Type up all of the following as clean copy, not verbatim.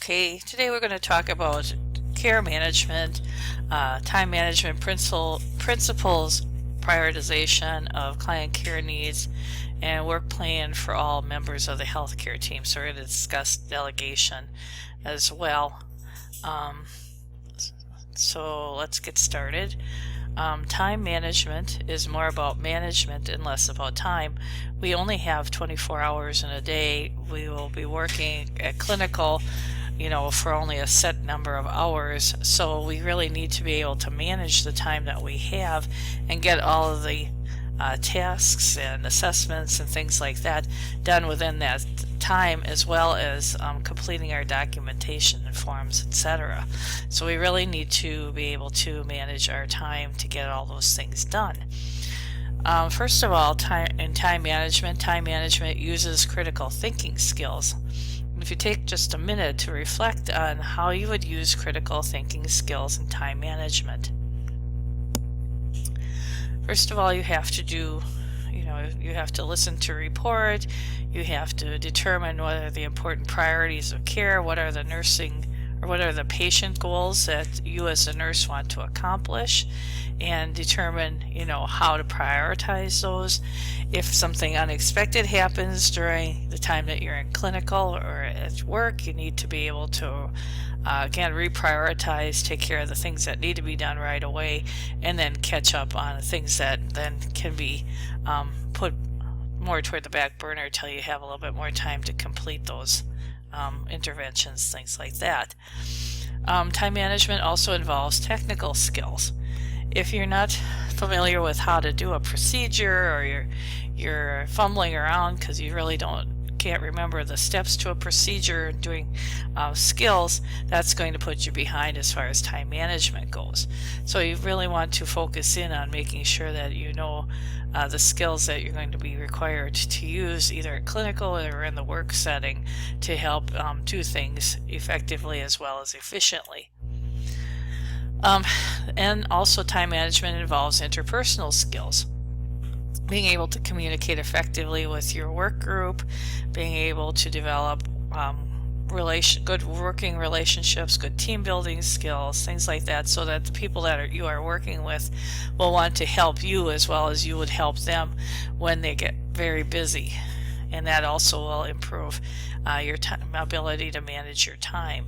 Okay, today we're going to talk about care management, time management principles, prioritization of client care needs, and work plan for all members of the healthcare team. So we're going to discuss delegation as well. Um, so let's get started. Time management is more about management and less about time. We only have 24 hours in a day. We will be working at clinical, for only a set number of hours. So we really need to be able to manage the time that we have and get all of the tasks and assessments and things like that done within that time, as well as completing our documentation and forms, etc. So we really need to be able to manage our time to get all those things done. First of all, time management uses critical thinking skills. If you take just a minute to reflect on how you would use critical thinking skills in time management. First of all, you have to you have to listen to report, you have to determine what are the important priorities of care, what are the nursing or what are the patient goals that you as a nurse want to accomplish, and determine how to prioritize those. If something unexpected happens during the time that you're in clinical or at work, you need to be able to again reprioritize, take care of the things that need to be done right away, and then catch up on the things that then can be put more toward the back burner till you have a little bit more time to complete those interventions, things like that. Time management also involves technical skills. If you're not familiar with how to do a procedure, or you're fumbling around because you really can't remember the steps to a procedure, doing skills, that's going to put you behind as far as time management goes. So you really want to focus in on making sure that you know the skills that you're going to be required to use either at clinical or in the work setting to help do things effectively as well as efficiently. And also time management involves interpersonal skills. Being able to communicate effectively with your work group, being able to develop good working relationships, good team building skills, things like that, so that the people that you are working with will want to help you as well as you would help them when they get very busy. And that also will improve your ability to manage your time.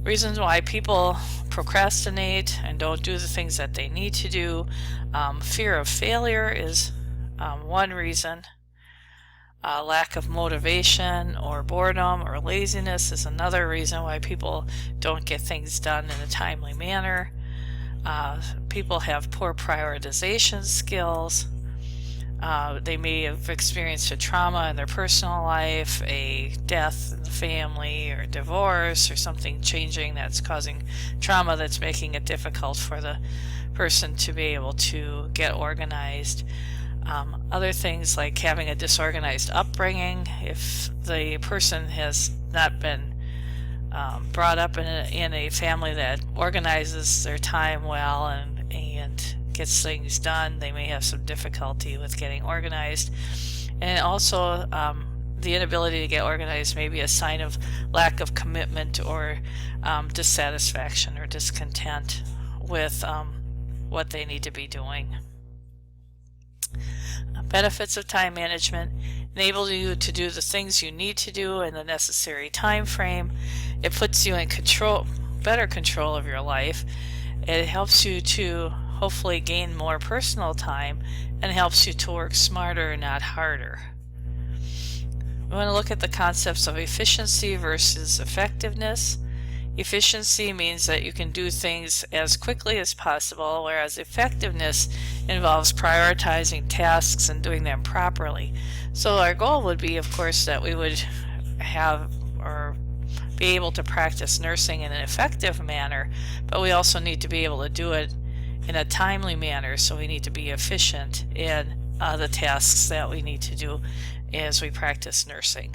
Reasons why people procrastinate and don't do the things that they need to do. Fear of failure is one reason. Lack of motivation or boredom or laziness is another reason why people don't get things done in a timely manner. People have poor prioritization skills. They may have experienced a trauma in their personal life, a death in the family, or divorce, or something changing that's causing trauma that's making it difficult for the person to be able to get organized. Other things like having a disorganized upbringing. If the person has not been brought up in a family that organizes their time well and gets things done, they may have some difficulty with getting organized. And also the inability to get organized may be a sign of lack of commitment or dissatisfaction or discontent with what they need to be doing. Benefits of time management: enable you to do the things you need to do in the necessary time frame. It puts you in better control of your life. It helps you to hopefully gain more personal time and helps you to work smarter, not harder. We want to look at the concepts of efficiency versus effectiveness. Efficiency means that you can do things as quickly as possible, whereas effectiveness involves prioritizing tasks and doing them properly. So our goal would be, of course, that we would have or be able to practice nursing in an effective manner, but we also need to be able to do it in a timely manner, so we need to be efficient in the tasks that we need to do as we practice nursing.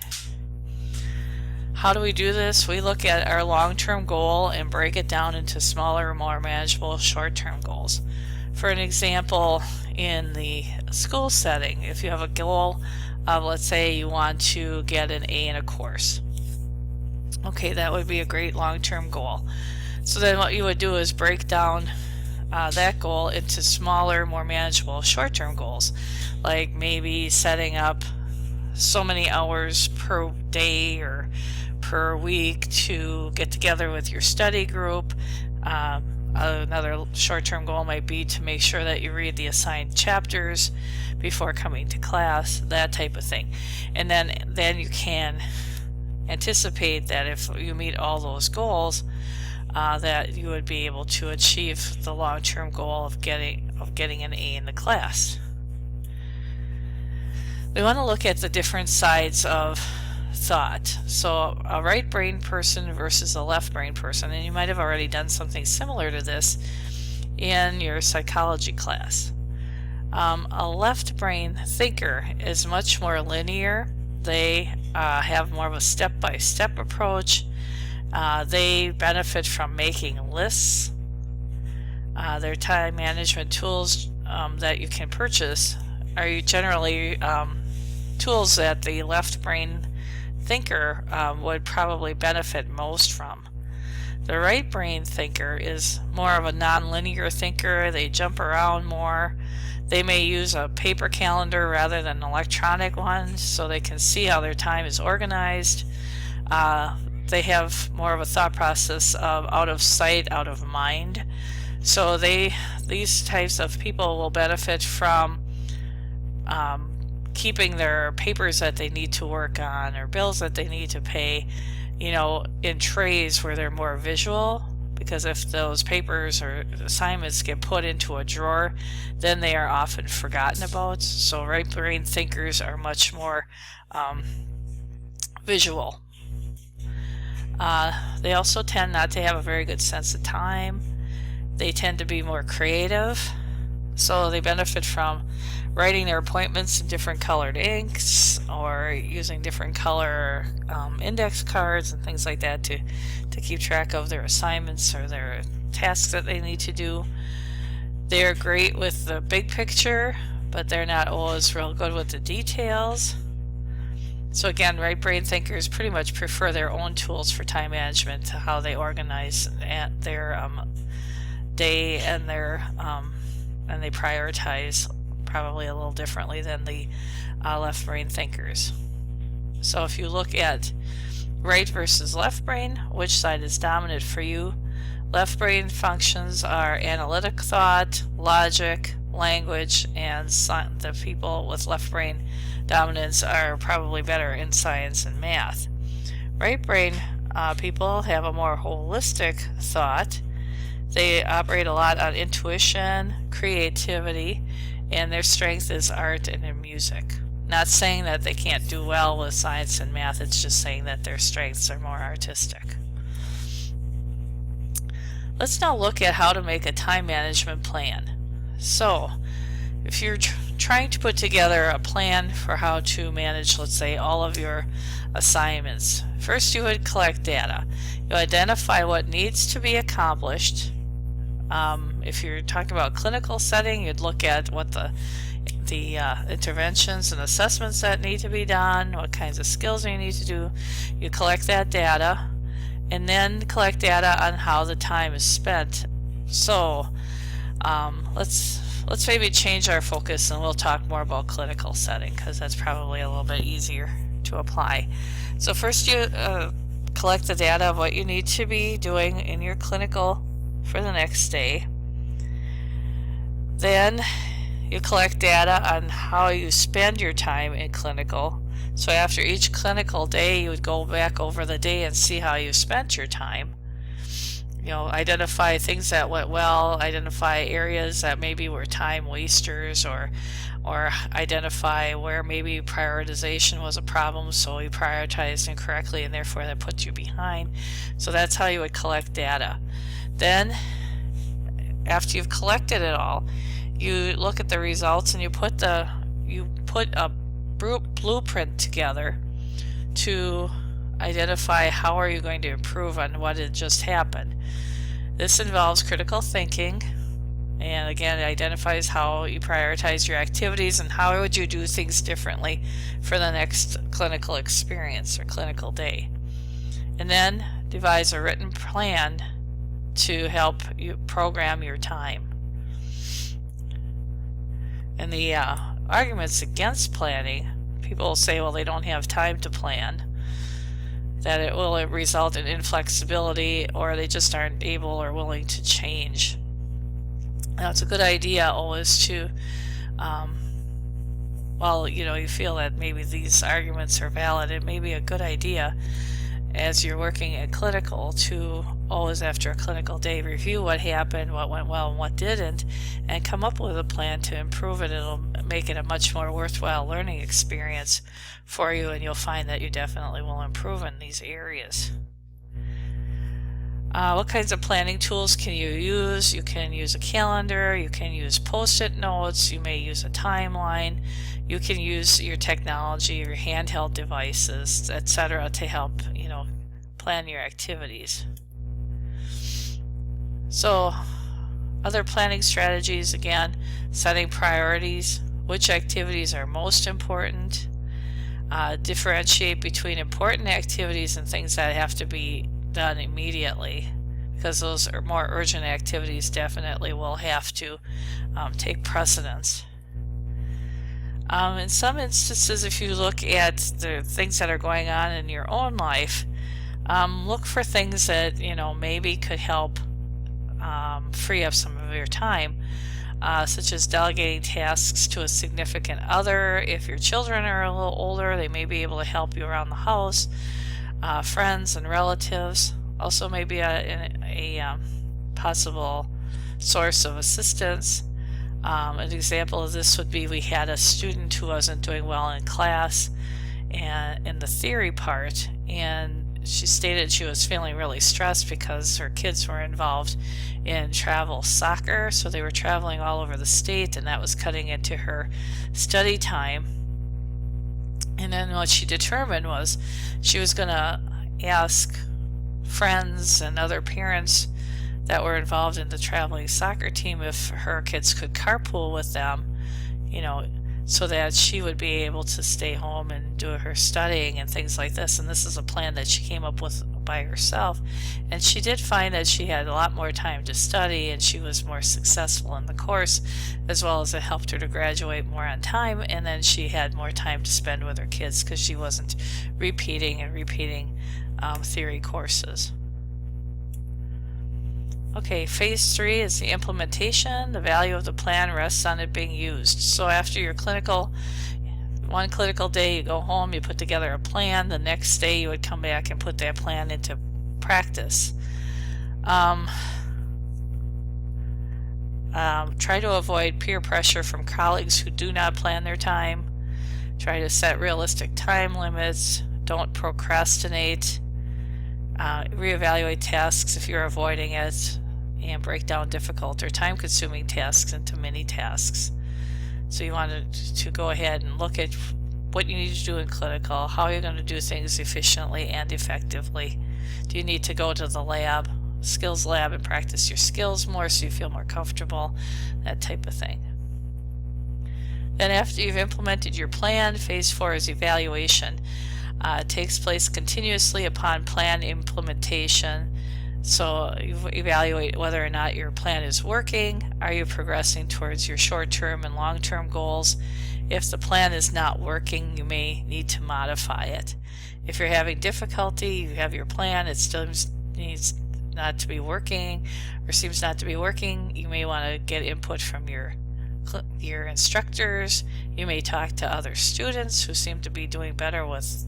How do we do this? We look at our long-term goal and break it down into smaller, more manageable short-term goals. For an example, in the school setting, if you have a goal of, let's say you want to get an A in a course, Okay, that would be a great long-term goal. So then what you would do is break down that goal into smaller, more manageable short-term goals, like maybe setting up so many hours per day or per week to get together with your study group. Another short-term goal might be to make sure that you read the assigned chapters before coming to class, that type of thing. And then you can anticipate that if you meet all those goals, that you would be able to achieve the long-term goal of getting an A in the class. We want to look at the different sides of thought. So a right brain person versus a left brain person, and you might have already done something similar to this in your psychology class. A left brain thinker is much more linear. They have more of a step-by-step approach. They benefit from making lists. Their time management tools that you can purchase are generally tools that the left brain thinker would probably benefit most from. The right brain thinker is more of a non-linear thinker. They jump around more. They may use a paper calendar rather than an electronic one so they can see how their time is organized. They have more of a thought process of out of sight, out of mind. So these types of people will benefit from keeping their papers that they need to work on or bills that they need to pay, in trays where they're more visual, because if those papers or assignments get put into a drawer, then they are often forgotten about. So right brain thinkers are much more visual. They also tend not to have a very good sense of time. They tend to be more creative, so they benefit from writing their appointments in different colored inks or using different color index cards and things like that to keep track of their assignments or their tasks that they need to do. They're great with the big picture, but they're not always real good with the details. So again, right brain thinkers pretty much prefer their own tools for time management to how they organize their day and and they prioritize probably a little differently than the left brain thinkers. So if you look at right versus left brain, which side is dominant for you? Left brain functions are analytic thought, logic, language, and the people with left brain dominance are probably better in science and math. Right brain people have a more holistic thought. They operate a lot on intuition, creativity, and their strength is art and in music. Not saying that they can't do well with science and math, it's just saying that their strengths are more artistic. Let's now look at how to make a time management plan. So, if you're trying to put together a plan for how to manage, let's say, all of your assignments, first you would collect data. You identify what needs to be accomplished. If you're talking about clinical setting, you'd look at what the interventions and assessments that need to be done, what kinds of skills you need to do. You collect that data, and then collect data on how the time is spent. So let's maybe change our focus, and we'll talk more about clinical setting because that's probably a little bit easier to apply. So first you collect the data of what you need to be doing in your clinical for the next day. Then you collect data on how you spend your time in clinical. So after each clinical day, you would go back over the day and see how you spent your time. Identify things that went well, identify areas that maybe were time wasters, or identify where maybe prioritization was a problem, so you prioritized incorrectly and therefore that puts you behind. So that's how you would collect data. Then, after you've collected it all, you look at the results and you put a blueprint together to identify how are you going to improve on what had just happened. This involves critical thinking, and again, it identifies how you prioritize your activities and how would you do things differently for the next clinical experience or clinical day. and then devise a written plan to help you program your time. And the arguments against planning, people say, well, they don't have time to plan, that it will result in inflexibility, or they just aren't able or willing to change. Now, it's a good idea always to, you feel that maybe these arguments are valid, it may be a good idea as you're working at clinical to always, after a clinical day, review what happened, what went well, and what didn't, and come up with a plan to improve it. It'll make it a much more worthwhile learning experience for you, and you'll find that you definitely will improve in these areas. What kinds of planning tools can you use? You can use a calendar, you can use post-it notes, you may use a timeline, you can use your technology, your handheld devices, etc. to help, plan your activities. So, other planning strategies, again, setting priorities, which activities are most important, differentiate between important activities and things that have to be done immediately, because those are more urgent activities definitely will have to take precedence. In some instances, if you look at the things that are going on in your own life, look for things that maybe could help free up some of your time, such as delegating tasks to a significant other. If your children are a little older, they may be able to help you around the house. Friends and relatives also may be a possible source of assistance. An example of this would be, we had a student who wasn't doing well in class and in the theory part, and she stated she was feeling really stressed because her kids were involved in travel soccer, so they were traveling all over the state, and that was cutting into her study time. And then what she determined was she was going to ask friends and other parents that were involved in the traveling soccer team if her kids could carpool with them, so that she would be able to stay home and do her studying and things like this. And this is a plan that she came up with by herself. And she did find that she had a lot more time to study, and she was more successful in the course, as well as it helped her to graduate more on time. And then she had more time to spend with her kids because she wasn't repeating theory courses. Okay, phase 3 is the implementation. The value of the plan rests on it being used. So after your one clinical day, you go home, you put together a plan. The next day you would come back and put that plan into practice. Try to avoid peer pressure from colleagues who do not plan their time. Try to set realistic time limits. Don't procrastinate. Reevaluate tasks if you're avoiding it, and break down difficult or time-consuming tasks into mini tasks. So you want to go ahead and look at what you need to do in clinical, how you're going to do things efficiently and effectively. Do you need to go to the skills lab, and practice your skills more so you feel more comfortable, that type of thing. Then after you've implemented your plan, phase 4 is evaluation. It takes place continuously upon plan implementation. So you evaluate whether or not your plan is working. Are you progressing towards your short-term and long-term goals? If the plan is not working, you may need to modify it. If you're having difficulty, you have your plan, it still needs not to be working or seems not to be working, you may want to get input from your instructors. You may talk to other students who seem to be doing better with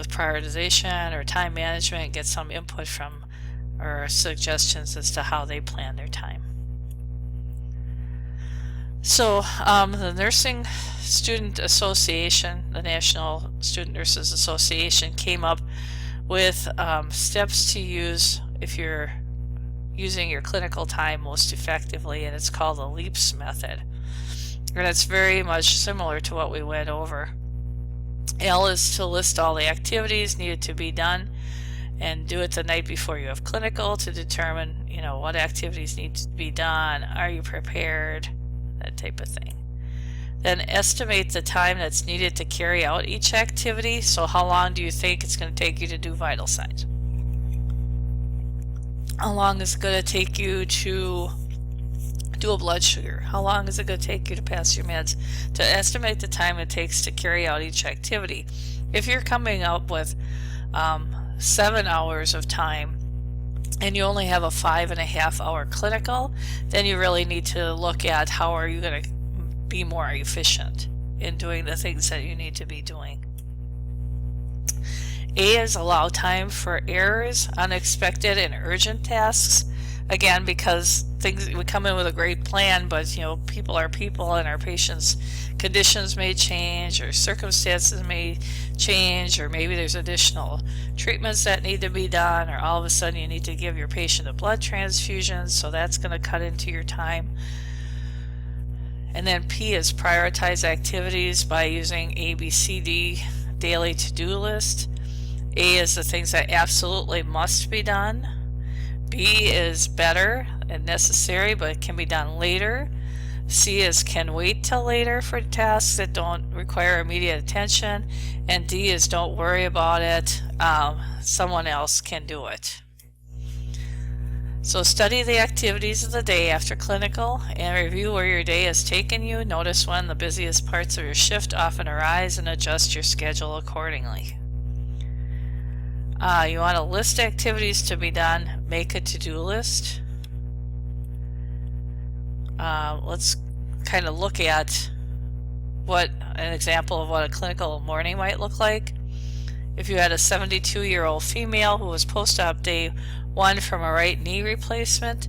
prioritization or time management, get some input from or suggestions as to how they plan their time. So the Nursing Student Association, the National Student Nurses Association, came up with steps to use if you're using your clinical time most effectively, and it's called the LEAPS method. And it's very much similar to what we went over. L is to list all the activities needed to be done, and do it the night before you have clinical to determine, what activities need to be done. Are you prepared? That type of thing. Then estimate the time that's needed to carry out each activity. So how long do you think it's going to take you to do vital signs? How long is it going to take you to do a blood sugar? How long is it going to take you to pass your meds? To estimate the time it takes to carry out each activity. If you're coming up with 7 hours of time and you only have a 5.5 hour clinical, then you really need to look at how are you going to be more efficient in doing the things that you need to be doing. A is allow time for errors, unexpected and urgent tasks. Again, because we come in with a great plan, but people are people, and our patients' conditions may change, or circumstances may change, or maybe there's additional treatments that need to be done, or all of a sudden you need to give your patient a blood transfusion, so that's going to cut into your time. And then P is prioritize activities by using ABCD daily to-do list. A is the things that absolutely must be done. B is better and necessary, but it can be done later. C is can wait till later for tasks that don't require immediate attention. And D is don't worry about it. Someone else can do it. So study the activities of the day after clinical and review where your day has taken you. Notice when the busiest parts of your shift often arise and adjust your schedule accordingly. You want to list activities to be done. Make a to-do list. Let's kind of look at what an example of what a clinical morning might look like. If you had a 72-year-old female who was post-op day 1 from a right knee replacement,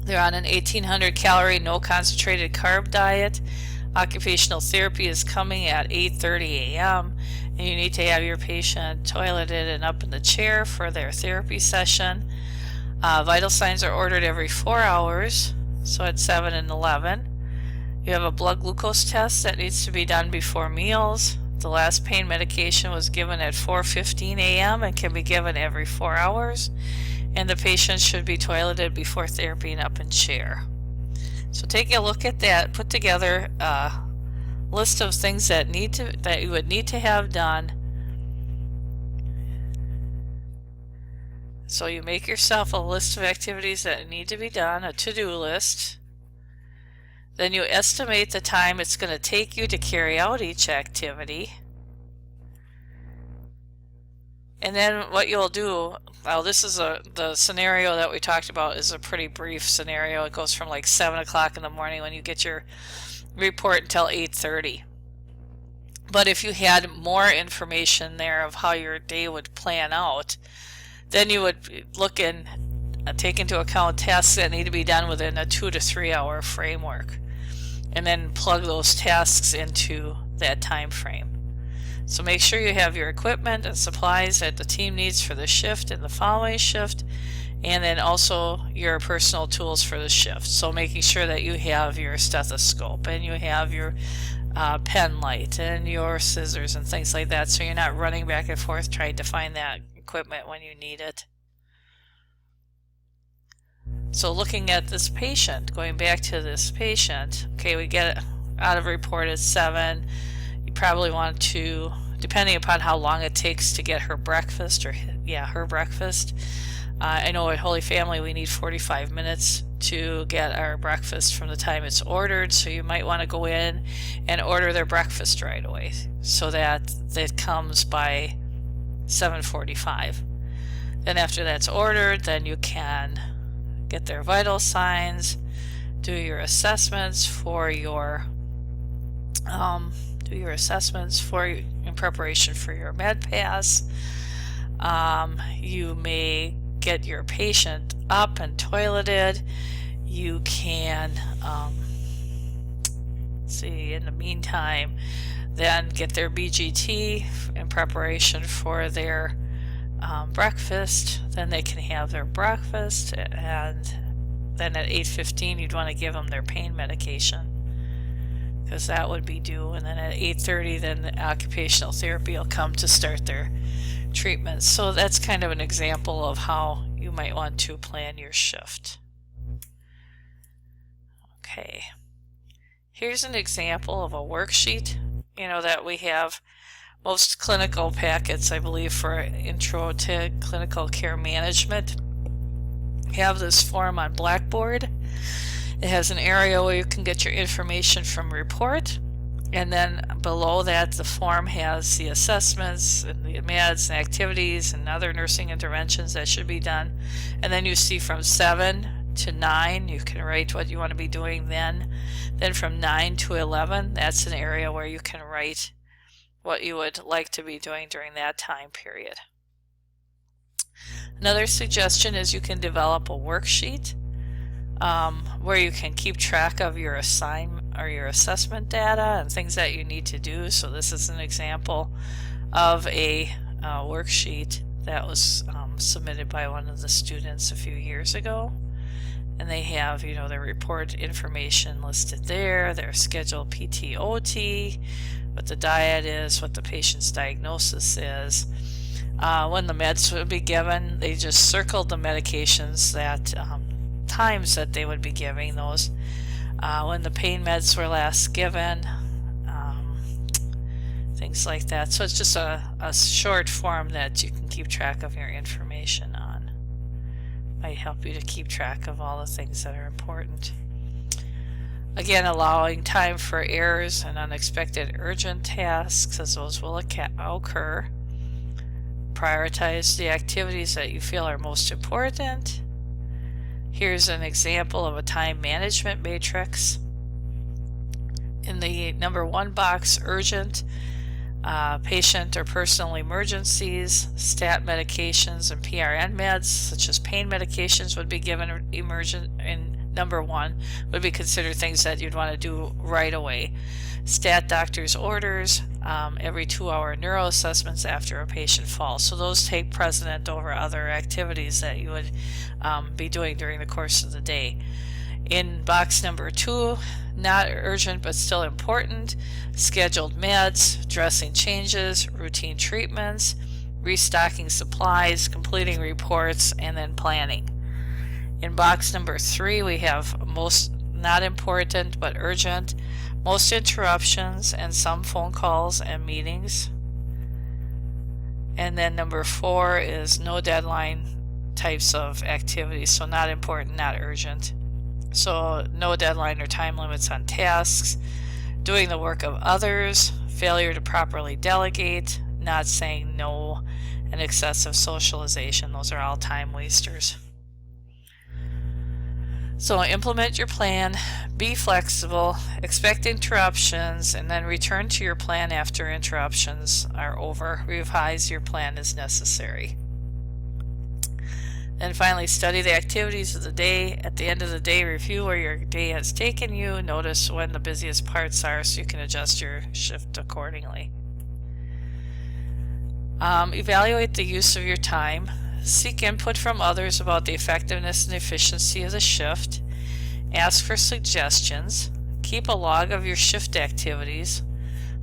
they're on an 1,800 calorie no concentrated carb diet. Occupational therapy is coming at 8:30 a.m. and you need to have your patient toileted and up in the chair for their therapy session. Vital signs are ordered every 4 hours, so at 7 and 11. You have a blood glucose test that needs to be done before meals. The last pain medication was given at 4:15 a.m. and can be given every 4 hours. And the patient should be toileted before therapy and up in chair. So take a look at that. Put together a list of things that you would need to have done. So you make yourself a list of activities that need to be done, a to-do list. Then you estimate the time it's going to take you to carry out each activity. And then what you'll do, well, this is the scenario that we talked about is a pretty brief scenario. It goes from like 7 o'clock in the morning when you get your report until 8:30. But if you had more information there of how your day would plan out, then you would look and take into account tasks that need to be done within a 2 to 3 hour framework, and then plug those tasks into that time frame. So make sure you have your equipment and supplies that the team needs for the shift and the following shift, and then also your personal tools for the shift. So making sure that you have your stethoscope and you have your pen light and your scissors and things like that, so you're not running back and forth trying to find that equipment when you need it. So looking at this patient, going back to this patient, okay, we get out of report at 7. You probably want to, depending upon how long it takes to get her breakfast, her breakfast. I know at Holy Family we need 45 minutes to get our breakfast from the time it's ordered, so you might want to go in and order their breakfast right away so that it comes by 7:45. Then after that's ordered, then you can get their vital signs, do your assessments for your in preparation for your med pass. You may get your patient up and toileted. You can see in the meantime then get their BGT in preparation for their breakfast. Then they can have their breakfast, and then at 8:15 you'd want to give them their pain medication because that would be due, and then at 8:30 then the occupational therapy will come to start their treatment. So that's kind of an example of how you might want to plan your shift. Okay, Here's an example of a worksheet, that we have. Most clinical packets, I believe, for Intro to Clinical Care Management have this form on Blackboard. It has an area where you can get your information from report, and then below that the form has the assessments and the meds and activities and other nursing interventions that should be done. And then you see from 7 to 9 you can write what you want to be doing then. Then from 9 to 11, that's an area where you can write what you would like to be doing during that time period. Another suggestion is you can develop a worksheet where you can keep track of your assignment or your assessment data and things that you need to do. So this is an example of a worksheet that was submitted by one of the students a few years ago. And they have, their report information listed there, their scheduled PT/OT, what the diet is, what the patient's diagnosis is. When the meds would be given, they just circled the medications that times that they would be giving those. When the pain meds were last given, things like that. So it's just a short form that you can keep track of your information on. Might help you to keep track of all the things that are important. Again, allowing time for errors and unexpected urgent tasks, as those will occur. Prioritize the activities that you feel are most important. Here's an example of a time management matrix. In the number 1 box, urgent, patient or personal emergencies, stat medications, and PRN meds, such as pain medications, would be given emergent in number 1, would be considered things that you'd want to do right away. Stat doctor's orders, every 2-hour neuro assessments after a patient falls. So those take precedent over other activities that you would be doing during the course of the day. In box number 2, not urgent but still important, scheduled meds, dressing changes, routine treatments, restocking supplies, completing reports, and then planning. In box number 3, we have most not important but urgent, most interruptions, and some phone calls and meetings. And then number 4 is no deadline types of activities, so not important, not urgent. So no deadline or time limits on tasks, doing the work of others, failure to properly delegate, not saying no, and excessive socialization. Those are all time wasters. So implement your plan, be flexible, expect interruptions, and then return to your plan after interruptions are over. Revise your plan as necessary. And finally, study the activities of the day. At the end of the day, review where your day has taken you. Notice when the busiest parts are so you can adjust your shift accordingly. Evaluate the use of your time. Seek input from others about the effectiveness and efficiency of the shift. Ask for suggestions. Keep a log of your shift activities.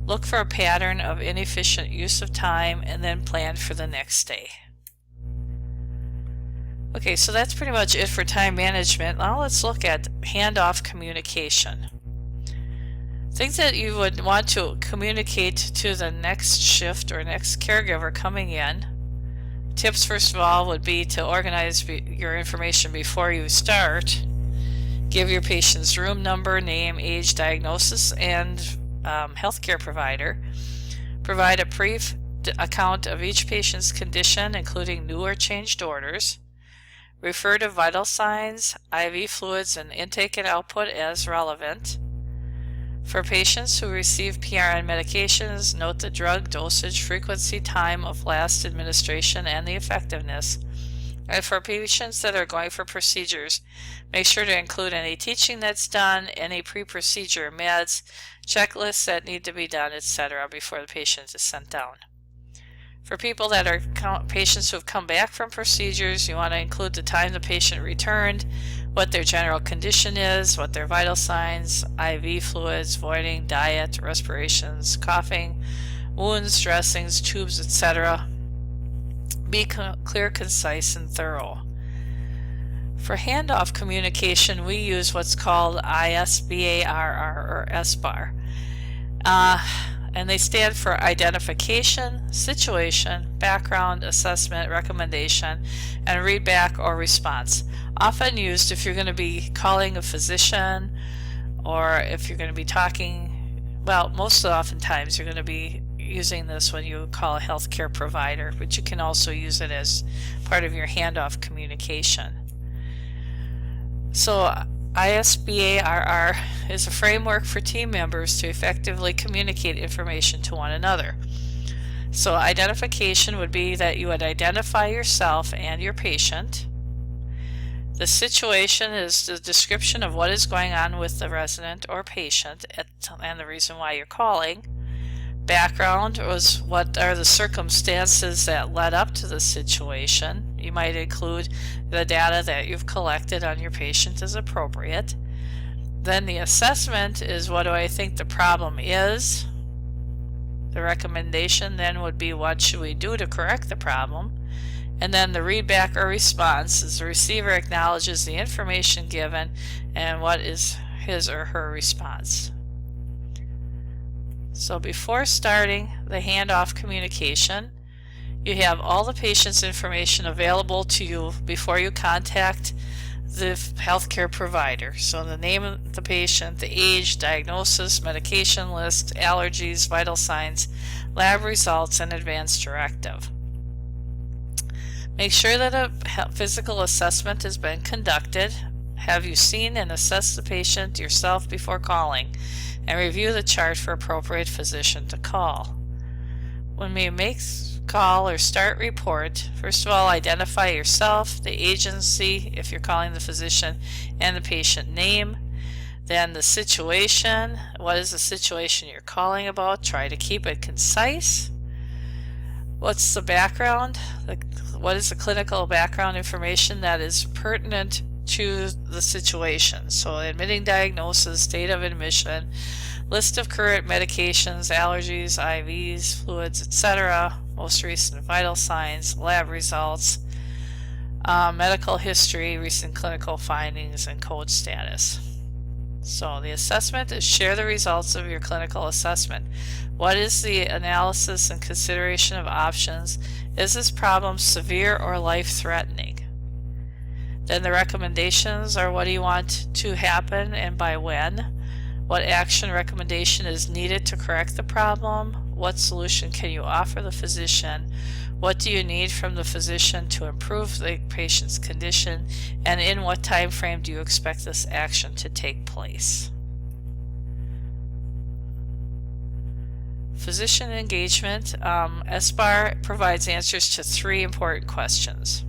Look for a pattern of inefficient use of time, and then plan for the next day. Okay, so that's pretty much it for time management. Now let's look at handoff communication. Things that you would want to communicate to the next shift or next caregiver coming in. Tips, first of all, would be to organize your information before you start. Give your patient's room number, name, age, diagnosis, and healthcare provider. Provide a brief account of each patient's condition, including new or changed orders. Refer to vital signs, IV fluids, and intake and output as relevant. For patients who receive PRN medications, note the drug dosage, frequency, time of last administration, and the effectiveness. And for patients that are going for procedures, make sure to include any teaching that's done, any pre-procedure meds, checklists that need to be done, etc. before the patient is sent down. For people that are patients who have come back from procedures, you want to include the time the patient returned, what their general condition is, what their vital signs, IV fluids, voiding, diet, respirations, coughing, wounds, dressings, tubes, etc. Be clear, concise, and thorough. For handoff communication, we use what's called ISBARR or SBAR. And they stand for identification, situation, background, assessment, recommendation, and readback or response. Often used if you're going to be calling a physician, or if you're going to be talking, well, most oftentimes you're going to be using this when you call a healthcare provider, but you can also use it as part of your handoff communication. So ISBARR is a framework for team members to effectively communicate information to one another. So identification would be that you would identify yourself and your patient. The situation is the description of what is going on with the resident or patient and the reason why you're calling. Background was what are the circumstances that led up to the situation. You might include the data that you've collected on your patient as appropriate. Then the assessment is what do I think the problem is. The recommendation then would be what should we do to correct the problem. And then the readback or response is the receiver acknowledges the information given and what is his or her response. So before starting the handoff communication, you have all the patient's information available to you before you contact the healthcare provider. So the name of the patient, the age, diagnosis, medication list, allergies, vital signs, lab results, and advanced directive. Make sure that a physical assessment has been conducted. Have you seen and assessed the patient yourself before calling? And review the chart for appropriate physician to call. When we make call or start report, first of all identify yourself, the agency if you're calling the physician, and the patient name. Then the situation, what is the situation you're calling about? Try to keep it concise. What's the background? What is the clinical background information that is pertinent to the situation? So admitting diagnosis, date of admission, list of current medications, allergies, IVs, fluids, etc., most recent vital signs, lab results, medical history, recent clinical findings, and code status. So the assessment is share the results of your clinical assessment. What is the analysis and consideration of options? Is this problem severe or life-threatening? Then the recommendations are what do you want to happen and by when? What action recommendation is needed to correct the problem? What solution can you offer the physician? What do you need from the physician to improve the patient's condition? And in what time frame do you expect this action to take place? Physician engagement. SBAR provides answers to 3 important questions.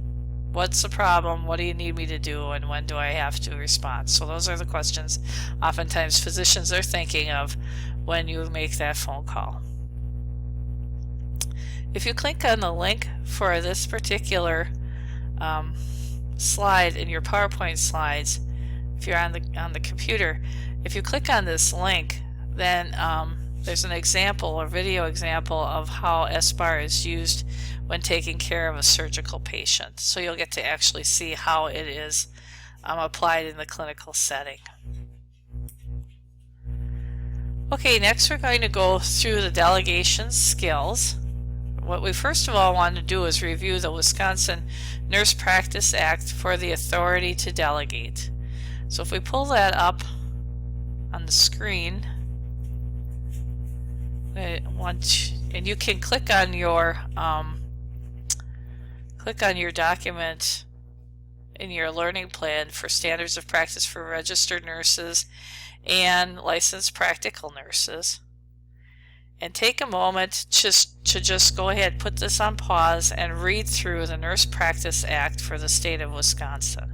What's the problem? What do you need me to do? And when do I have to respond? So those are the questions oftentimes physicians are thinking of when you make that phone call. If you click on the link for this particular slide in your PowerPoint slides, if you're on the computer, if you click on this link, then there's an example or video example of how SBAR is used when taking care of a surgical patient. So you'll get to actually see how it is applied in the clinical setting. Okay, next we're going to go through the delegation skills. What we first of all want to do is review the Wisconsin Nurse Practice Act for the authority to delegate. So if we pull that up on the screen, and you can click on your document in your learning plan for standards of practice for registered nurses and licensed practical nurses, and take a moment to just go ahead, put this on pause, and read through the Nurse Practice Act for the state of Wisconsin.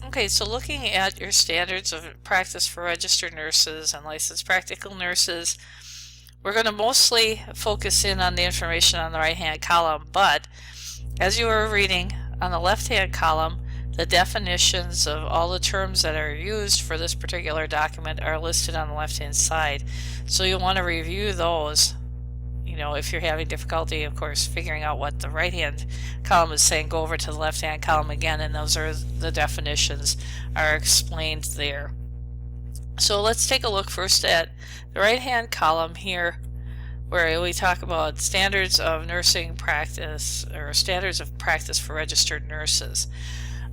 Okay, so looking at your standards of practice for registered nurses and licensed practical nurses, we're going to mostly focus in on the information on the right-hand column, but as you are reading on the left-hand column, the definitions of all the terms that are used for this particular document are listed on the left-hand side. So you'll want to review those, if you're having difficulty, of course, figuring out what the right-hand column is saying, go over to the left-hand column again, and those are the definitions are explained there. So let's take a look first at the right-hand column here, where we talk about standards of nursing practice, or standards of practice for registered nurses,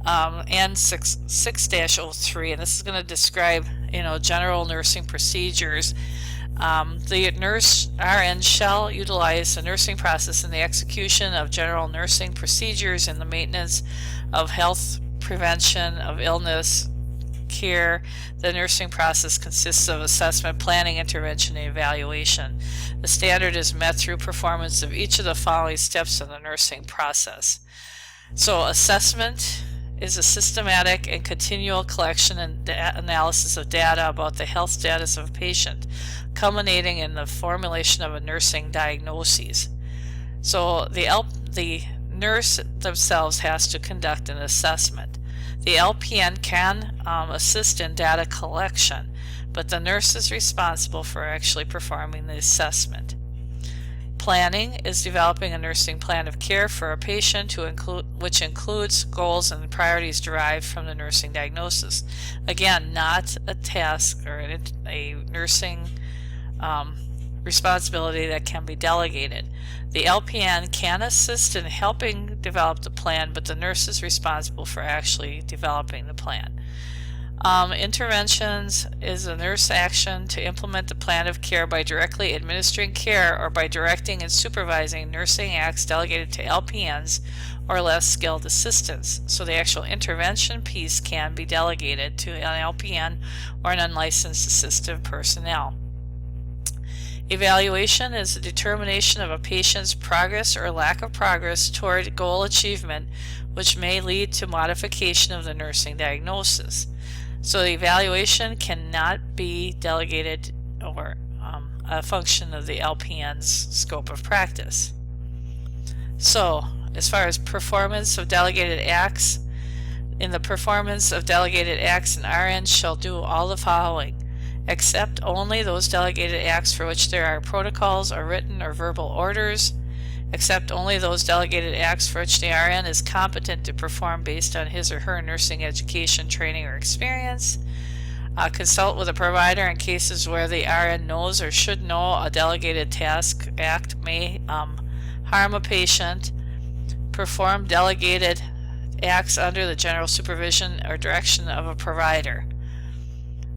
and 6-03, and this is going to describe, general nursing procedures. The nurse RN shall utilize the nursing process in the execution of general nursing procedures in the maintenance of health, prevention of illness, care. The nursing process consists of assessment, planning, intervention, and evaluation. The standard is met through performance of each of the following steps in the nursing process. So assessment is a systematic and continual collection and analysis of data about the health status of a patient, culminating in the formulation of a nursing diagnosis. So the nurse themselves has to conduct an assessment. The LPN can assist in data collection, but the nurse is responsible for actually performing the assessment. Planning is developing a nursing plan of care for a patient which includes goals and priorities derived from the nursing diagnosis. Again, not a task or a nursing responsibility that can be delegated. The LPN can assist in helping develop the plan, but the nurse is responsible for actually developing the plan. Interventions is a nurse action to implement the plan of care by directly administering care or by directing and supervising nursing acts delegated to LPNs or less skilled assistants. So the actual intervention piece can be delegated to an LPN or an unlicensed assistive personnel. Evaluation is a determination of a patient's progress or lack of progress toward goal achievement, which may lead to modification of the nursing diagnosis. So the evaluation cannot be delegated or a function of the LPN's scope of practice. So as far as performance of delegated acts, in the performance of delegated acts, an RN shall do all the following: accept only those delegated acts for which there are protocols or written or verbal orders, accept only those delegated acts for which the RN is competent to perform based on his or her nursing education, training, or experience, consult with a provider in cases where the RN knows or should know a delegated task act may harm a patient, perform delegated acts under the general supervision or direction of a provider.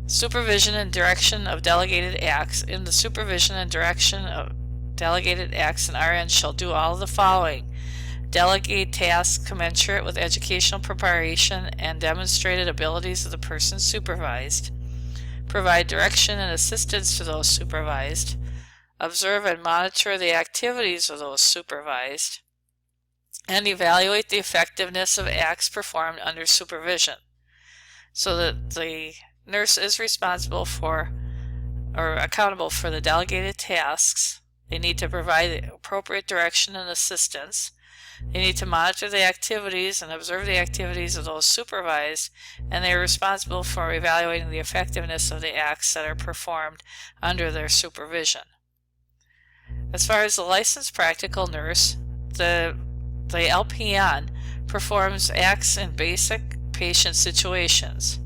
Supervision and direction of delegated acts. In the supervision and direction of delegated acts, an RN shall do all of the following: delegate tasks commensurate with educational preparation and demonstrated abilities of the person supervised, provide direction and assistance to those supervised, observe and monitor the activities of those supervised, and evaluate the effectiveness of acts performed under supervision. So that the nurse is responsible for or accountable for the delegated tasks. They need to provide the appropriate direction and assistance. They need to monitor the activities and observe the activities of those supervised, and they are responsible for evaluating the effectiveness of the acts that are performed under their supervision. As far as the licensed practical nurse, the LPN performs acts in basic patient situations.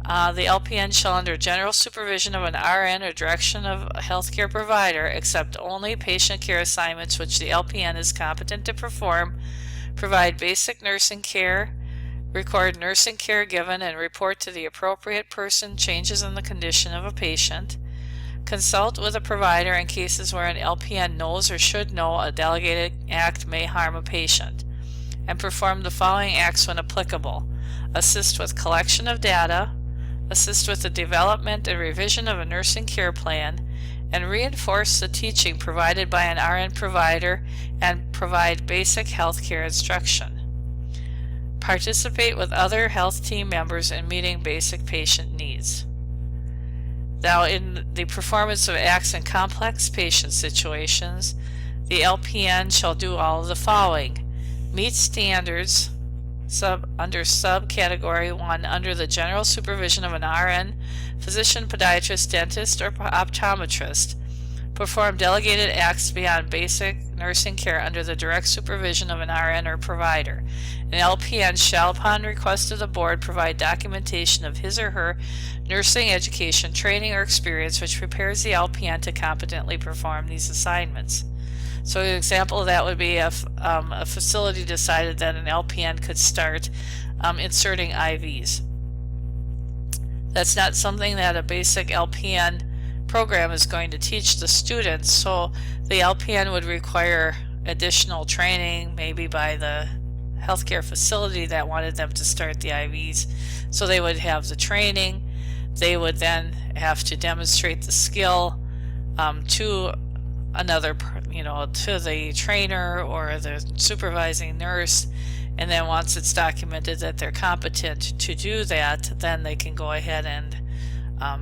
The LPN shall, under general supervision of an RN or direction of a healthcare provider, accept only patient care assignments which the LPN is competent to perform, provide basic nursing care, record nursing care given, and report to the appropriate person changes in the condition of a patient, consult with a provider in cases where an LPN knows or should know a delegated act may harm a patient, and perform the following acts when applicable: assist with collection of data, assist with the development and revision of a nursing care plan, and reinforce the teaching provided by an RN provider and provide basic health care instruction. Participate with other health team members in meeting basic patient needs. Now, in the performance of acts in complex patient situations, the LPN shall do all of the following: meet standards under subcategory 1 under the general supervision of an RN, physician, podiatrist, dentist, or optometrist, perform delegated acts beyond basic nursing care under the direct supervision of an RN or provider. An LPN shall, upon request of the board, provide documentation of his or her nursing education, training, or experience which prepares the LPN to competently perform these assignments. So an example of that would be if a facility decided that an LPN could start inserting IVs. That's not something that a basic LPN program is going to teach the students, so the LPN would require additional training, maybe by the healthcare facility that wanted them to start the IVs. So they would have the training, they would then have to demonstrate the skill to another, to the trainer or the supervising nurse, and then once it's documented that they're competent to do that, then they can go ahead and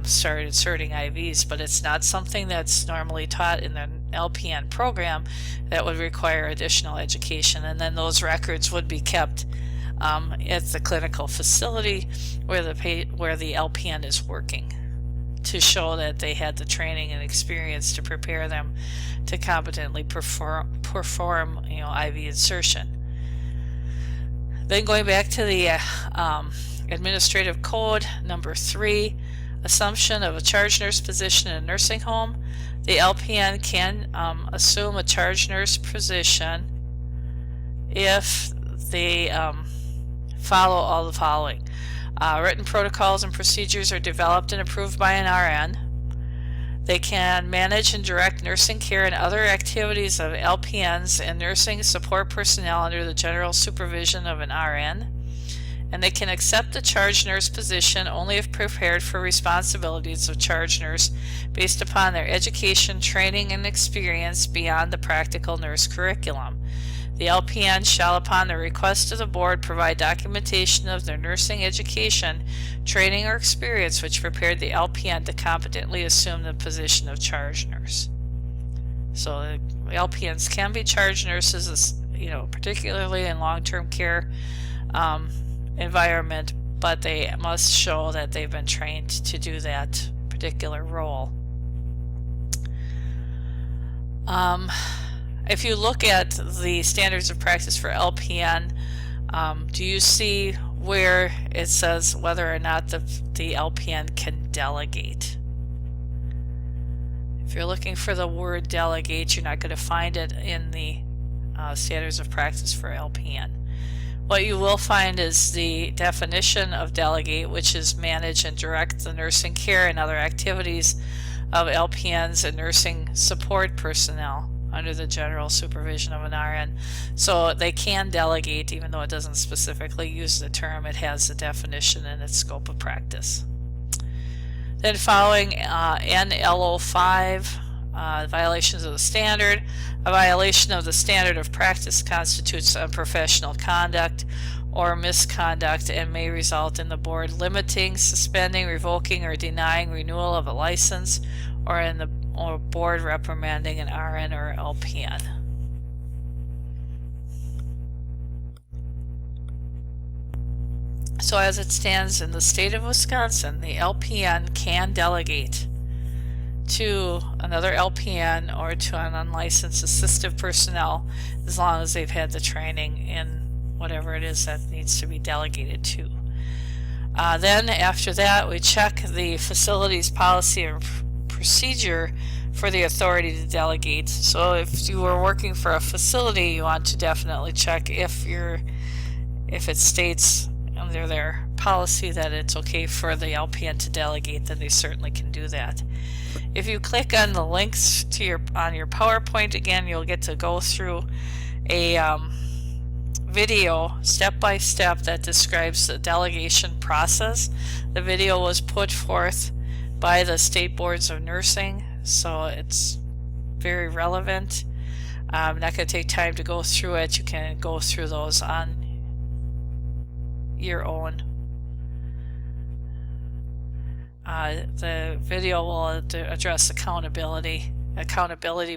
start inserting IVs. But it's not something that's normally taught in the LPN program. That would require additional education, and then those records would be kept at the clinical facility where the LPN is working, to show that they had the training and experience to prepare them to competently perform IV insertion. Then going back to the administrative code number 3, assumption of a charge nurse position in a nursing home. The LPN can assume a charge nurse position if they follow all the following. Written protocols and procedures are developed and approved by an RN. They can manage and direct nursing care and other activities of LPNs and nursing support personnel under the general supervision of an RN. And they can accept the charge nurse position only if prepared for responsibilities of charge nurse based upon their education, training, and experience beyond the practical nurse curriculum. The LPN shall, upon the request of the board, provide documentation of their nursing education, training, or experience which prepared the LPN to competently assume the position of charge nurse. So the LPNs can be charge nurses, particularly in long-term care environment, but they must show that they've been trained to do that particular role. If you look at the standards of practice for LPN, do you see where it says whether or not the LPN can delegate? If you're looking for the word delegate, you're not going to find it in the standards of practice for LPN. What you will find is the definition of delegate, which is manage and direct the nursing care and other activities of LPNs and nursing support personnel under the general supervision of an RN. So they can delegate, even though it doesn't specifically use the term. It has the definition in its scope of practice. Then following NLO5, violations of the standard. A violation of the standard of practice constitutes unprofessional conduct or misconduct and may result in the board limiting, suspending, revoking, or denying renewal of a license, or board reprimanding an RN or LPN. So as it stands in the state of Wisconsin, the LPN can delegate to another LPN or to an unlicensed assistive personnel as long as they've had the training in whatever it is that needs to be delegated to. Then after that, we check the facility's policy and procedure for the authority to delegate. So if you are working for a facility, you want to definitely check if it states under their policy that it's okay for the LPN to delegate, then they certainly can do that. If you click on the links to on your PowerPoint, again, you'll get to go through a video step by step that describes the delegation process. The video was put forth by the state boards of nursing, so it's very relevant. I'm not going to take time to go through it. You can go through those on your own. The video will address accountability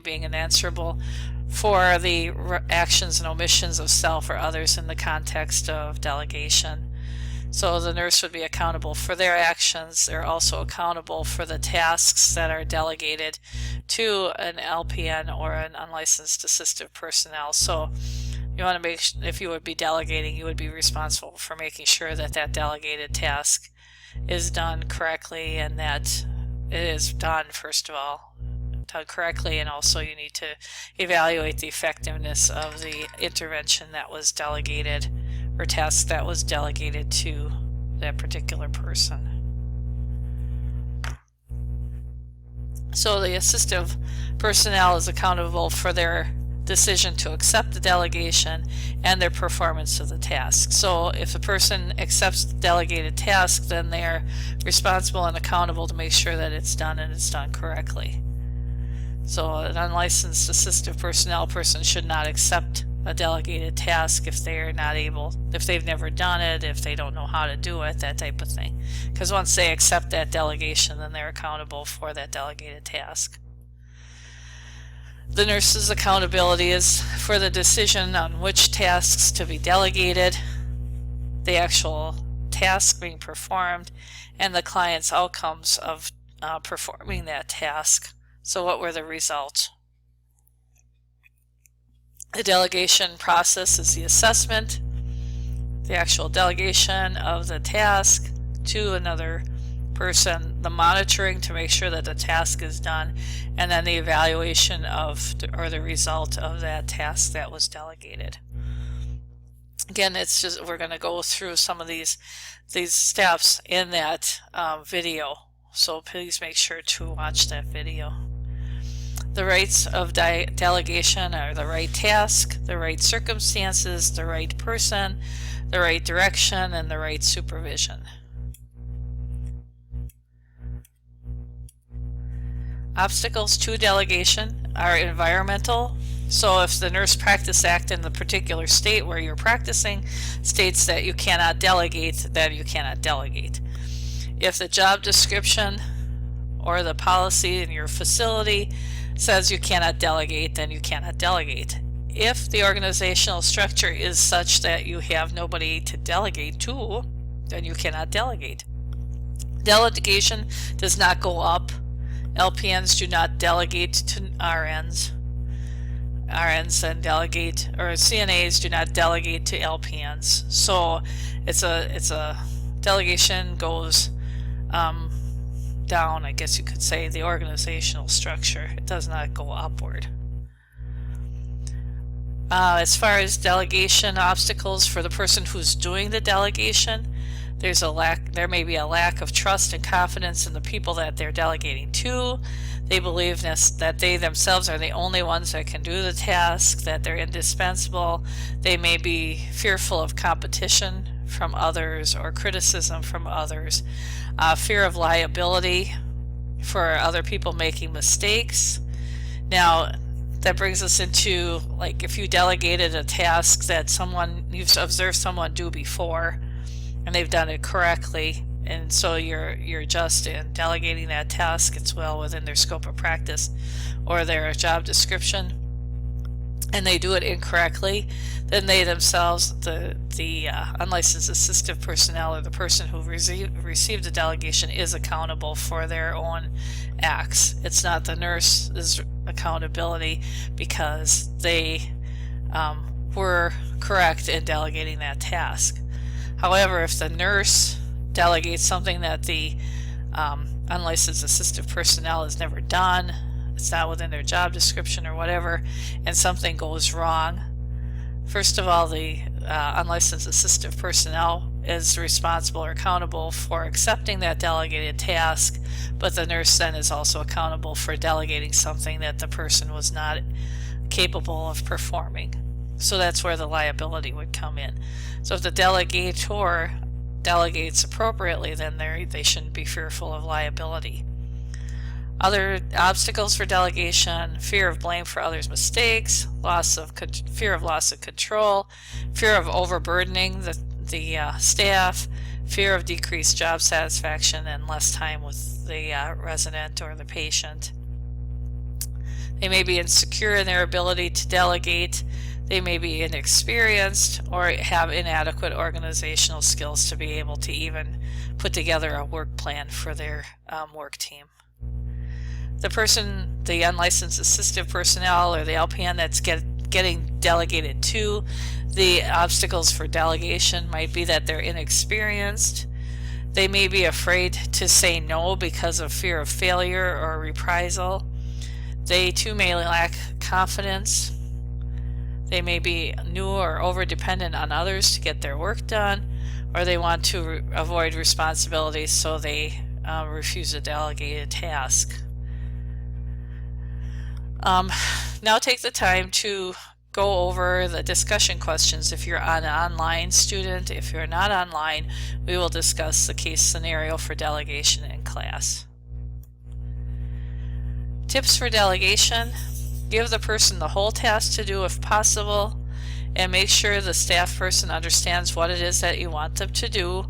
being unanswerable for the actions and omissions of self or others in the context of delegation. So the nurse would be accountable for their actions. They're also accountable for the tasks that are delegated to an LPN or an unlicensed assistive personnel. So you want to make, if you would be delegating, you would be responsible for making sure that that delegated task is done correctly, and that it is done, first of all, done correctly, and also you need to evaluate the effectiveness of the intervention that was delegated or task that was delegated to that particular person. So the assistive personnel is accountable for their decision to accept the delegation and their performance of the task. So if a person accepts the delegated task, then they're responsible and accountable to make sure that it's done and it's done correctly. So an unlicensed assistive personnel person should not accept a delegated task if they're not able, if they've never done it, if they don't know how to do it, that type of thing. Because once they accept that delegation, then they're accountable for that delegated task. The nurse's accountability is for the decision on which tasks to be delegated, the actual task being performed, and the client's outcomes of performing that task. So what were the results? The delegation process is the assessment, the actual delegation of the task to another person, the monitoring to make sure that the task is done, and then the evaluation of or the result of that task that was delegated. Again, it's just, we're going to go through some of these steps in that video, so please make sure to watch that video. The rights of delegation are the right task, the right circumstances, the right person, the right direction, and the right supervision. Obstacles to delegation are environmental. So if the Nurse Practice Act in the particular state where you're practicing states that you cannot delegate, then you cannot delegate. If the job description or the policy in your facility says you cannot delegate, then you cannot delegate. If the organizational structure is such that you have nobody to delegate to, then you cannot delegate. Delegation does not go up. LPNs do not delegate to RNs. RNs and delegate, or CNAs do not delegate to LPNs. So it's a delegation goes down, I guess you could say, the organizational structure. It does not go upward. As far as delegation obstacles for the person who's doing the delegation, there may be a lack of trust and confidence in the people that they're delegating to. They believe that they themselves are the only ones that can do the task, that they're indispensable. They may be fearful of competition from others or criticism from others. Fear of liability for other people making mistakes. Now, that brings us into, like, if you delegated a task that you've observed someone do before and they've done it correctly, and so you're just in delegating that task, it's well within their scope of practice or their job description, and they do it incorrectly, then they themselves, the unlicensed assistive personnel or the person who received the delegation, is accountable for their own acts. It's not the nurse's accountability because they were correct in delegating that task. However, if the nurse delegates something that the unlicensed assistive personnel has never done, it's not within their job description or whatever, and something goes wrong, first of all, the unlicensed assistive personnel is responsible or accountable for accepting that delegated task, but the nurse then is also accountable for delegating something that the person was not capable of performing. So that's where the liability would come in. So if the delegator delegates appropriately, then they shouldn't be fearful of liability. Other obstacles for delegation: fear of blame for others' mistakes, fear of loss of control, fear of overburdening the staff, fear of decreased job satisfaction and less time with the resident or the patient. They may be insecure in their ability to delegate. They may be inexperienced or have inadequate organizational skills to be able to even put together a work plan for their work team. the unlicensed assistive personnel or the LPN that's getting delegated to, the obstacles for delegation might be that they're inexperienced. They may be afraid to say no because of fear of failure or reprisal. They too may lack confidence. They may be new or over-dependent on others to get their work done, or they want to avoid responsibilities, so they refuse a delegated task. Now take the time to go over the discussion questions if you're an online student. If you're not online, we will discuss the case scenario for delegation in class. Tips for delegation: give the person the whole task to do if possible, and make sure the staff person understands what it is that you want them to do.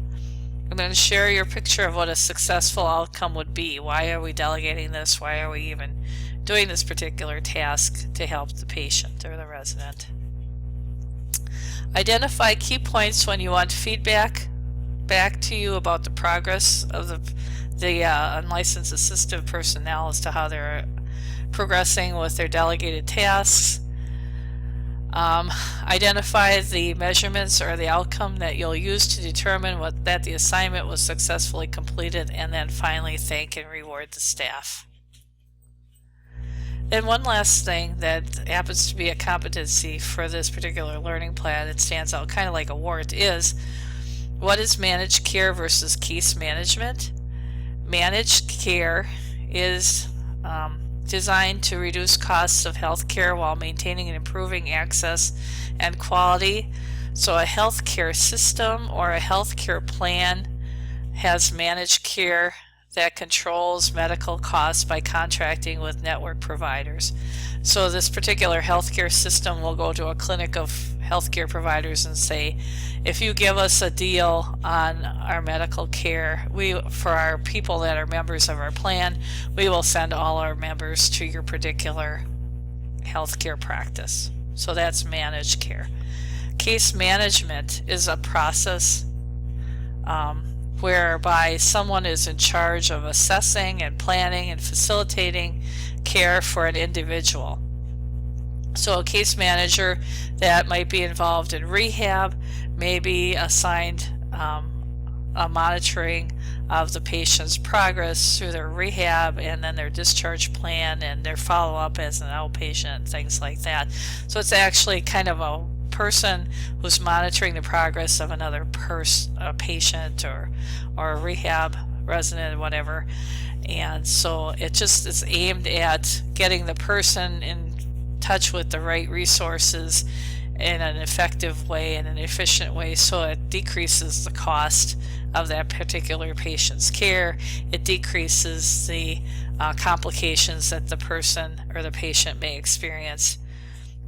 I'm going to share your picture of what a successful outcome would be. Why are we delegating this? Why are we even doing this particular task to help the patient or the resident? Identify key points when you want feedback back to you about the progress of the unlicensed assistive personnel as to how they're progressing with their delegated tasks. Identify the measurements or the outcome that you'll use to determine that the assignment was successfully completed, and then finally thank and reward the staff. And one last thing that happens to be a competency for this particular learning plan, it stands out kind of like a wart, is what is managed care versus case management? Managed care is designed to reduce costs of healthcare while maintaining and improving access and quality. So a healthcare system or a healthcare plan has managed care that controls medical costs by contracting with network providers. So this particular healthcare system will go to a clinic of healthcare providers and say, if you give us a deal on our medical care, for our people that are members of our plan, we will send all our members to your particular healthcare practice. So that's managed care. Case management is a process whereby someone is in charge of assessing and planning and facilitating care for an individual. So a case manager that might be involved in rehab may be assigned a monitoring of the patient's progress through their rehab and then their discharge plan and their follow-up as an outpatient, things like that. So it's actually kind of a person who's monitoring the progress of another a patient or a rehab resident, whatever. And so it just is aimed at getting the person in touch with the right resources in an effective way, in an efficient way, so it decreases the cost of that particular patient's care. It decreases the complications that the person or the patient may experience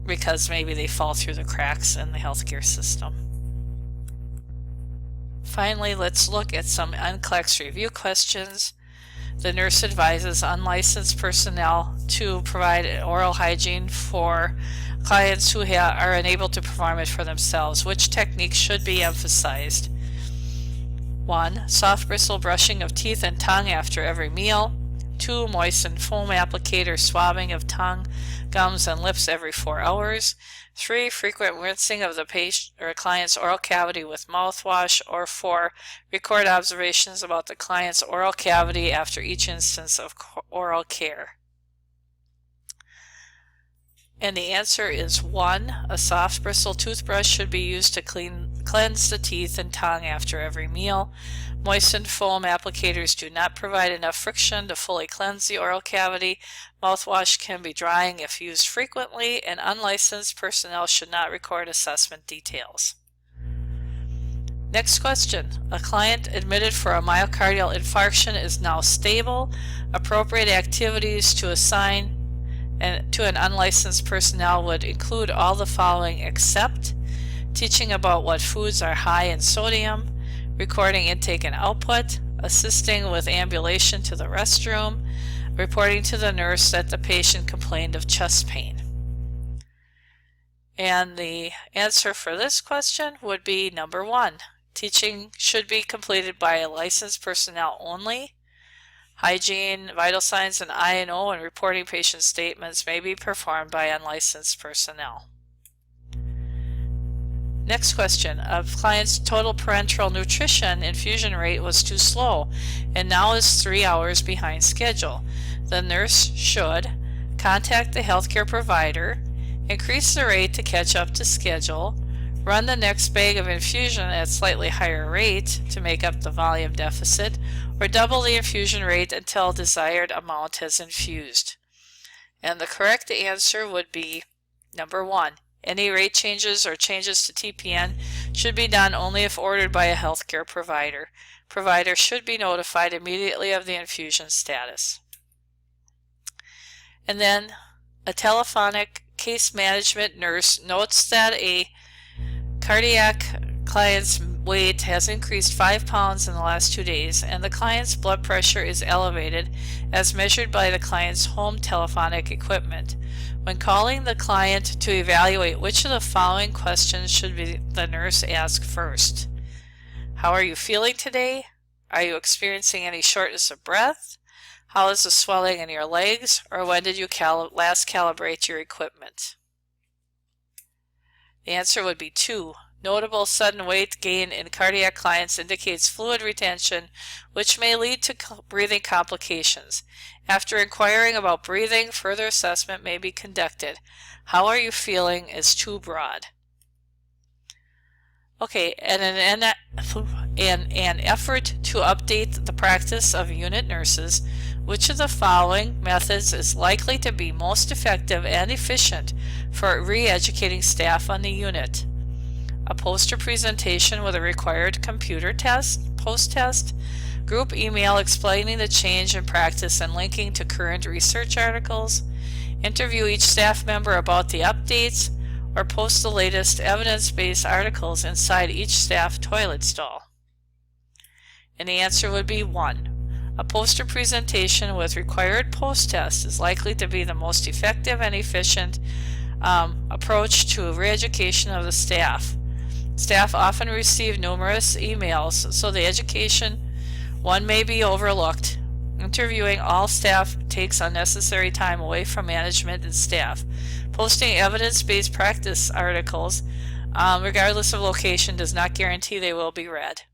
because maybe they fall through the cracks in the healthcare system. Finally, let's look at some NCLEX review questions. The nurse advises unlicensed personnel to provide oral hygiene for clients who are unable to perform it for themselves. Which techniques should be emphasized? 1. Soft bristle brushing of teeth and tongue after every meal. 2. Moistened foam applicator swabbing of tongue, gums, and lips every 4 hours. 3. Frequent rinsing of the patient or client's oral cavity with mouthwash. Or 4. Record observations about the client's oral cavity after each instance of oral care. And the answer is 1. A soft bristle toothbrush should be used to cleanse the teeth and tongue after every meal. Moistened foam applicators do not provide enough friction to fully cleanse the oral cavity. Mouthwash can be drying if used frequently, and unlicensed personnel should not record assessment details. Next question. A client admitted for a myocardial infarction is now stable. Appropriate activities to assign to an unlicensed personnel would include all the following except teaching about what foods are high in sodium, recording intake and output, assisting with ambulation to the restroom, reporting to the nurse that the patient complained of chest pain. And the answer for this question would be number 1. Teaching should be completed by a licensed personnel only. Hygiene, vital signs, and I&O and reporting patient statements may be performed by unlicensed personnel. Next question. A client's total parenteral nutrition infusion rate was too slow and now is 3 hours behind schedule. The nurse should contact the healthcare provider, increase the rate to catch up to schedule, run the next bag of infusion at slightly higher rate to make up the volume deficit, or double the infusion rate until desired amount has infused. And the correct answer would be number 1. Any rate changes or changes to TPN should be done only if ordered by a healthcare provider. Provider should be notified immediately of the infusion status. And then a telephonic case management nurse notes that a cardiac client's weight has increased 5 pounds in the last 2 days and the client's blood pressure is elevated as measured by the client's home telephonic equipment. When calling the client to evaluate, which of the following questions should the nurse ask first? How are you feeling today? Are you experiencing any shortness of breath? How is the swelling in your legs? Or when did you last calibrate your equipment? The answer would be 2. Notable sudden weight gain in cardiac clients indicates fluid retention, which may lead to breathing complications. After inquiring about breathing, further assessment may be conducted. How are you feeling is too broad. Okay, and in an effort to update the practice of unit nurses, which of the following methods is likely to be most effective and efficient for re-educating staff on the unit? A poster presentation with a required computer test, post-test, group email explaining the change in practice and linking to current research articles, interview each staff member about the updates, or post the latest evidence-based articles inside each staff toilet stall. And the answer would be 1. A poster presentation with required post-test is likely to be the most effective and efficient approach to re-education of the staff. Staff often receive numerous emails, so the education one may be overlooked. Interviewing all staff takes unnecessary time away from management and staff. Posting evidence-based practice articles, regardless of location, does not guarantee they will be read.